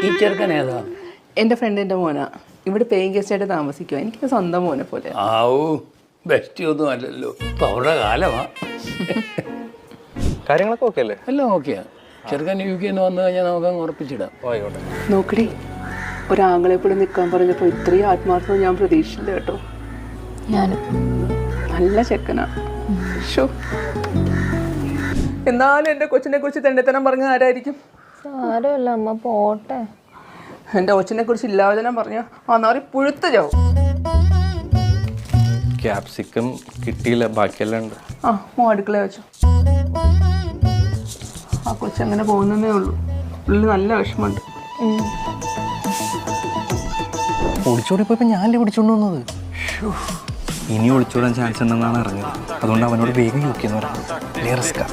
ഈ ചെറുക്കൻ ഏതാ? എൻ്റെ ഫ്രണ്ടിൻ്റെ മോനാ. ഇവിടെ പേയിങ് ഗസ്റ്റായിട്ട് താമസിക്കുക. എനിക്ക് സ്വന്തം മോനെ പോലെ. ആവൂ, ബെസ്റ്റ് ഒന്നും അല്ലല്ലോ. ഇപ്പം അവരുടെ കാലമാണ്. കാര്യങ്ങളൊക്കെ ഓക്കെ അല്ലേ? എല്ലാം ഓക്കെയാ. ചെറുക്കൻ UK വന്നു കഴിഞ്ഞാൽ നമുക്ക് ഉറപ്പിച്ചിടാം. ആയിക്കോട്ടെ. നോക്കടി, ഒരാങ്ങളെ കൂടെ നിൽക്കാൻ പറഞ്ഞപ്പോൾ ഇത്രയും ആത്മാർത്ഥം ഞാൻ പ്രതീക്ഷിച്ചില്ല കേട്ടോ. ഞാനും നല്ല ചെക്കനാ. ഷോ, എന്നാലും എൻ്റെ കൊച്ചിനെ കുറിച്ച് തെണ്ടത്തനം പറഞ്ഞ ആരായിരിക്കും? സാരമില്ല അമ്മ, പോട്ടെ. എൻ്റെ കൊച്ചിനെ കുറിച്ച് ഇല്ലാവചനം പറഞ്ഞ ആ നാറി പുഴുത്ത് ചാവും. ക്യാപ്സിക്കം കിട്ടിയില്ല, ബാക്കിയെല്ലാം ഉണ്ട്. ആ, അടുക്കള വെച്ചോ. ആ കൊച്ചങ്ങനെ പോകുന്നതേ ഉള്ളൂ. ഉള്ളിൽ നല്ല വിഷമമുണ്ട്. ഒളിച്ചോടിപ്പോയപ്പോൾ ഞാനല്ലേ പിടിച്ചോണ്ട് വന്നത്. ഇനി ഒളിച്ചോടാൻ ചാൻസ് ഉണ്ടെന്നാണ് അറിഞ്ഞത്. അതുകൊണ്ട് അവനോട് വേഗം UK എന്ന് പറഞ്ഞു. വലിയ റിസ്ക്കാ.